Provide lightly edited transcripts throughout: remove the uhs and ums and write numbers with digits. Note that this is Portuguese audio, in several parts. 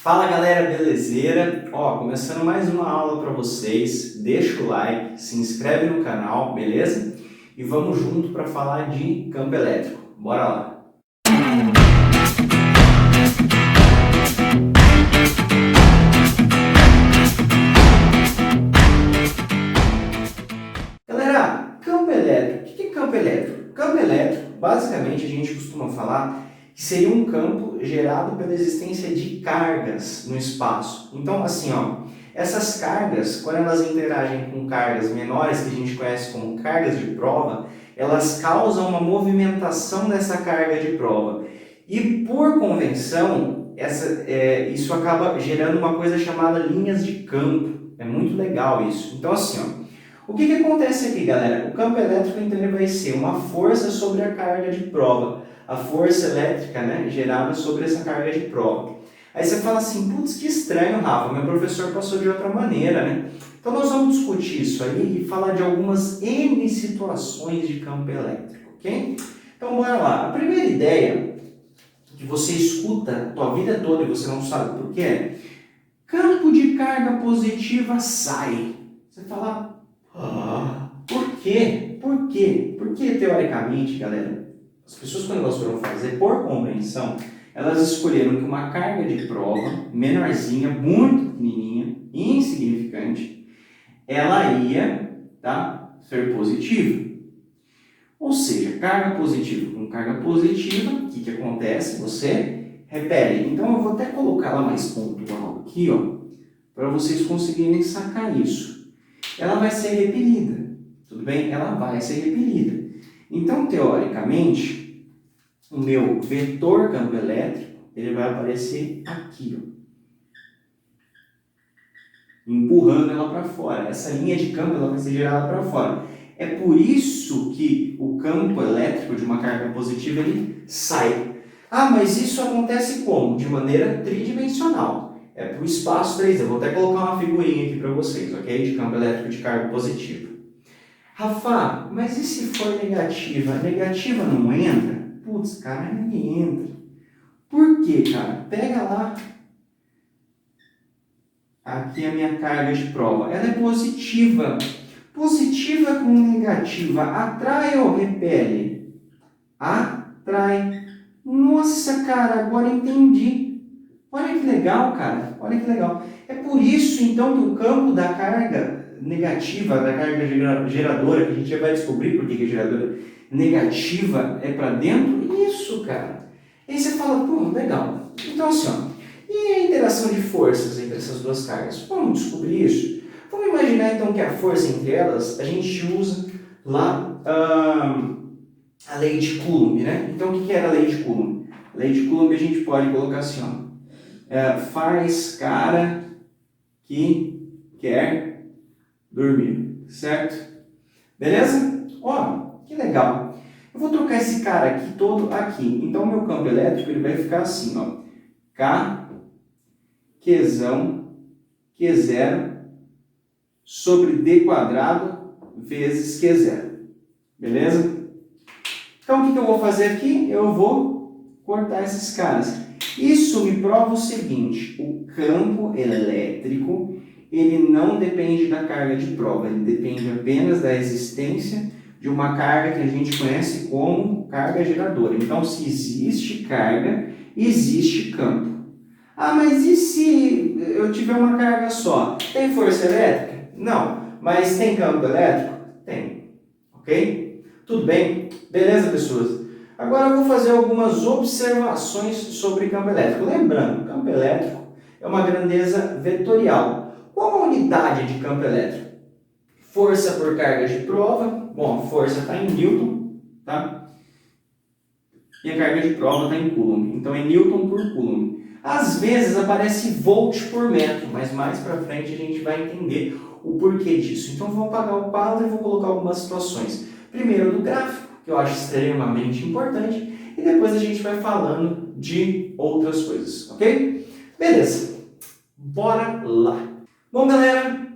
Fala galera, belezeira? Começando mais uma aula para vocês, deixa o like, se inscreve no canal, beleza? E vamos junto para falar de campo elétrico, bora lá! Galera, campo elétrico, o que é campo elétrico? Campo elétrico, basicamente a gente costuma falar que seria um campo gerado pela existência de cargas no espaço. Então, assim, essas cargas, quando elas interagem com cargas menores, que a gente conhece como cargas de prova, elas causam uma movimentação dessa carga de prova. E, por convenção, isso acaba gerando uma coisa chamada linhas de campo. É muito legal isso. Então, assim, o que acontece aqui, galera? O campo elétrico, então, ele vai ser uma força sobre a carga de prova. A força elétrica, né, gerada sobre essa carga de prova. Aí você fala assim, putz, que estranho, Rafa, meu professor passou de outra maneira, né? Então nós vamos discutir isso aí e falar de algumas N situações de campo elétrico, ok? Então bora lá. A primeira ideia que você escuta a tua vida toda e você não sabe por quê é: campo de carga positiva sai. Você fala, por quê? Por quê? Porque teoricamente, galera, as pessoas, quando elas foram fazer por convenção, elas escolheram que uma carga de prova menorzinha, muito pequenininha, insignificante, ela ia, ser positiva. Ou seja, carga positiva com carga positiva, o que acontece? Você repele. Então eu vou até colocar ela mais pontual aqui, para vocês conseguirem sacar isso. Ela vai ser repelida, tudo bem? Ela vai ser repelida. Então, teoricamente, o meu vetor campo elétrico, ele vai aparecer aqui, empurrando ela para fora. Essa linha de campo ela vai ser gerada para fora. É por isso que o campo elétrico de uma carga positiva ele sai. Mas isso acontece como? De maneira tridimensional. É para o espaço 3D. Eu vou até colocar uma figurinha aqui para vocês, ok? De campo elétrico de carga positiva. Rafa, mas e se for negativa? Negativa não entra? Putz, cara, não entra. Por quê, cara? Pega lá. Aqui a minha carga de prova. Ela é positiva. Positiva com negativa. Atrai ou repele? Atrai. Nossa, cara, agora entendi. Olha que legal, cara. Olha que legal. É por isso, então, que o campo da carga negativa, da carga geradora, que a gente já vai descobrir por que é geradora negativa, é para dentro. Isso, cara. Aí você fala, legal. Então, assim, e a interação de forças entre essas duas cargas? Vamos descobrir isso? Vamos imaginar, então, que a força entre elas, a gente usa lá a lei de Coulomb, né? Então, o que era a lei de Coulomb? A lei de Coulomb a gente pode colocar assim, faz cara que quer dormir, certo? Beleza? Que legal. Eu vou trocar esse cara aqui todo aqui. Então, meu campo elétrico ele vai ficar assim, K, Qzão, Q0 sobre D quadrado vezes Q0. Beleza? Então, o que eu vou fazer aqui? Eu vou cortar esses caras. Isso me prova o seguinte: o campo elétrico ele não depende da carga de prova, ele depende apenas da existência de uma carga que a gente conhece como carga geradora. Então, se existe carga, existe campo. Mas e se eu tiver uma carga só? Tem força elétrica? Não. Mas tem campo elétrico? Tem. Ok? Tudo bem? Beleza, pessoas? Agora eu vou fazer algumas observações sobre campo elétrico. Lembrando, campo elétrico é uma grandeza vetorial. Qual a unidade de campo elétrico? Força por carga de prova. Bom, a força está em Newton, tá? E a carga de prova está em Coulomb. Então é Newton por Coulomb. Às vezes aparece volt por metro, mas mais para frente a gente vai entender o porquê disso. Então vou apagar o quadro e vou colocar algumas situações. Primeiro do gráfico, que eu acho extremamente importante, e depois a gente vai falando de outras coisas, ok? Beleza, bora lá. Bom, galera,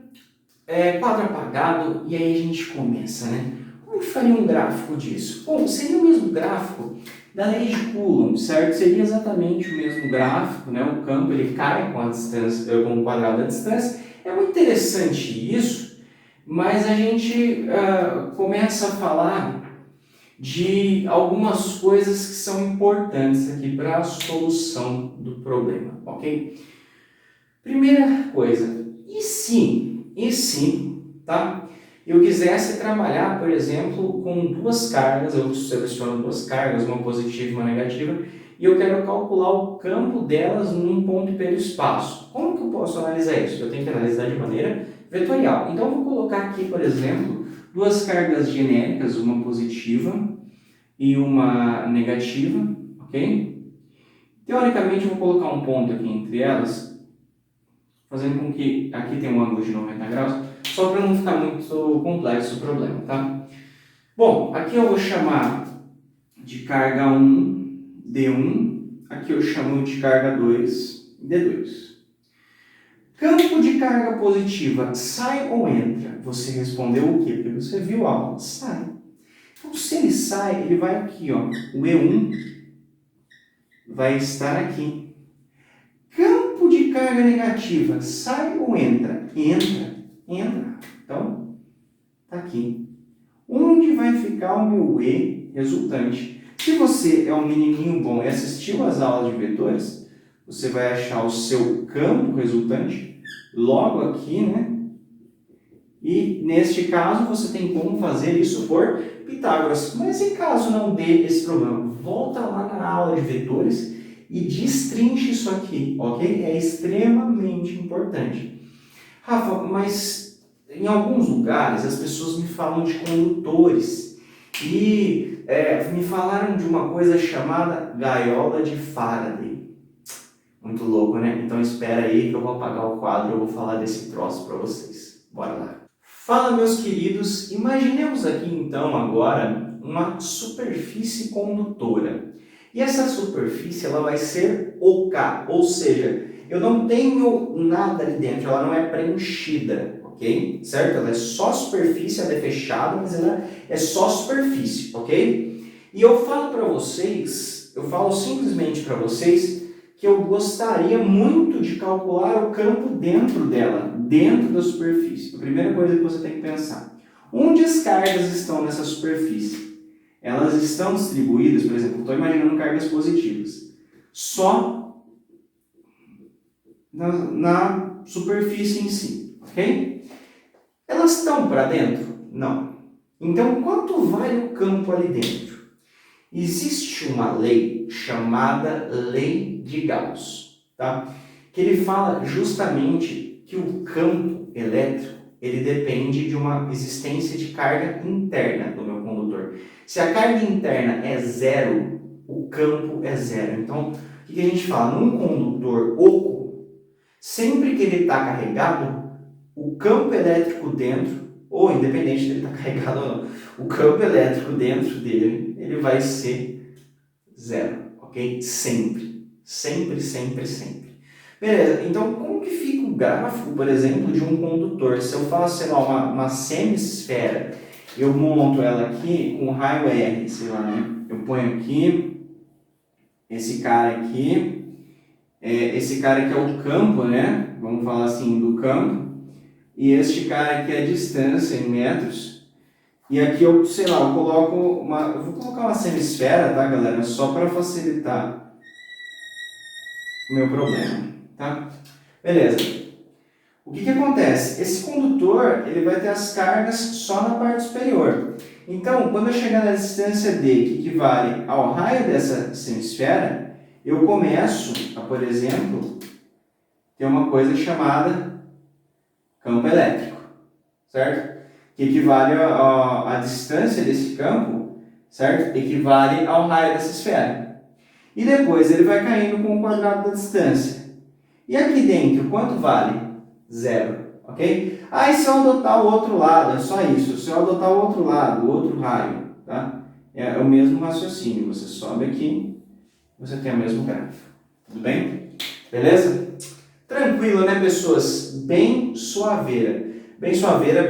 quadro apagado, e aí a gente começa, né? Como que faria um gráfico disso? Bom, seria o mesmo gráfico da lei de Coulomb, certo? Seria exatamente o mesmo gráfico, né? O campo ele cai com a distância, com o quadrado da distância. É muito interessante isso, mas a gente começa a falar de algumas coisas que são importantes aqui para a solução do problema, ok? Primeira coisa, e se, tá? Eu quisesse trabalhar, por exemplo, com duas cargas, eu seleciono duas cargas, uma positiva e uma negativa, e eu quero calcular o campo delas num ponto pelo espaço. Como que eu posso analisar isso? Eu tenho que analisar de maneira vetorial. Então, eu vou colocar aqui, por exemplo, duas cargas genéricas, uma positiva e uma negativa, ok? Teoricamente, eu vou colocar um ponto aqui entre elas, fazendo com que aqui tenha um ângulo de 90 graus, só para não ficar muito complexo o problema, tá? Bom, aqui eu vou chamar de carga 1, D1, aqui eu chamo de carga 2, D2. Campo de carga positiva, sai ou entra? Você respondeu o quê? Porque você viu a aula, sai. Então, se ele sai, ele vai aqui, ó, o E1 vai estar aqui. Campo de carga negativa, sai ou entra? Entra. Então, tá aqui. Onde vai ficar o meu E resultante? Se você é um menininho bom e assistiu às aulas de vetores, você vai achar o seu campo resultante logo aqui, né? E neste caso você tem como fazer isso por Pitágoras. Mas em caso não dê esse problema, volta lá na aula de vetores e destrinche isso aqui, ok? É extremamente importante. Rafa, mas em alguns lugares as pessoas me falam de condutores e me falaram de uma coisa chamada gaiola de Faraday. Muito louco, né? Então espera aí que eu vou apagar o quadro e eu vou falar desse troço para vocês. Bora lá. Fala, meus queridos, imaginemos aqui então agora uma superfície condutora. E essa superfície ela vai ser oca, ou seja, eu não tenho nada ali dentro, ela não é preenchida, ok? Certo? Ela é só superfície, ela é fechada, mas ela é só superfície, ok? E eu falo para vocês, eu falo simplesmente para vocês que eu gostaria muito de calcular o campo dentro dela, dentro da superfície. A primeira coisa que você tem que pensar, onde as cargas estão nessa superfície? Elas estão distribuídas, por exemplo, estou imaginando cargas positivas, só na superfície em si, ok? Elas estão para dentro? Não. Então, quanto vale o campo ali dentro? Existe uma lei chamada Lei de Gauss, tá? Que ele fala justamente que o campo elétrico ele depende de uma existência de carga interna do meu condutor. Se a carga interna é zero, o campo é zero. Então, o que a gente fala? Num condutor oco, sempre que ele está carregado, o campo elétrico dentro, ou independente de ele estar carregado ou não, o campo elétrico dentro dele, ele vai ser zero, ok? Sempre. Beleza, então como que fica o gráfico, por exemplo, de um condutor? Se eu faço, sei lá, uma semisfera, eu monto ela aqui com raio R, sei lá, né? Eu ponho aqui, esse cara aqui que é o campo, né? Vamos falar assim, do campo. E este cara aqui é a distância em metros. E aqui eu, sei lá, eu vou colocar uma semisfera, tá, galera? Só para facilitar o meu problema, tá? Beleza. O que acontece? Esse condutor, ele vai ter as cargas só na parte superior. Então, quando eu chegar na distância D, que equivale ao raio dessa semisfera, eu começo a, por exemplo, ter uma coisa chamada campo elétrico, certo? Que equivale a distância desse campo, certo? Equivale ao raio dessa esfera. E depois ele vai caindo com o quadrado da distância. E aqui dentro, quanto vale? Zero, ok? Aí se eu adotar o outro lado, é só isso. Se eu adotar o outro lado, o outro raio, tá? É o mesmo raciocínio. Você sobe aqui, você tem o mesmo gráfico. Tudo bem? Beleza? Tranquilo, né, pessoas? Bem suaveira,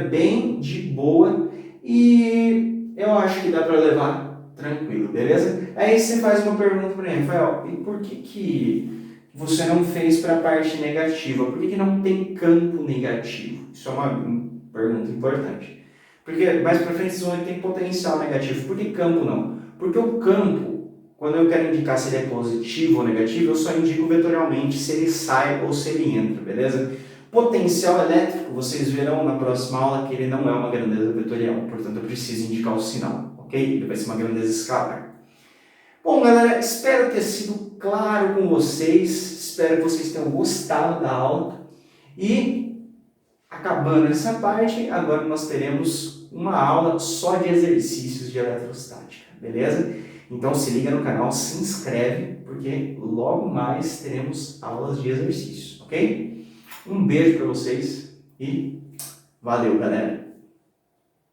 bem de boa, e eu acho que dá para levar tranquilo, beleza? Aí você faz uma pergunta para mim, Rafael, e por que você não fez para a parte negativa? Por que não tem campo negativo? Isso é uma pergunta importante. Porque mais para frente vocês vão ver que tem potencial negativo. Por que campo não? Porque o campo, quando eu quero indicar se ele é positivo ou negativo, eu só indico vetorialmente se ele sai ou se ele entra, beleza? Potencial elétrico, vocês verão na próxima aula que ele não é uma grandeza vetorial, portanto eu preciso indicar o sinal, ok? Ele vai ser uma grandeza escalar. Bom, galera, espero ter sido claro com vocês, espero que vocês tenham gostado da aula e, acabando essa parte, agora nós teremos uma aula só de exercícios de eletrostática, beleza? Então se liga no canal, se inscreve, porque logo mais teremos aulas de exercícios, ok? Um beijo para vocês e valeu, galera!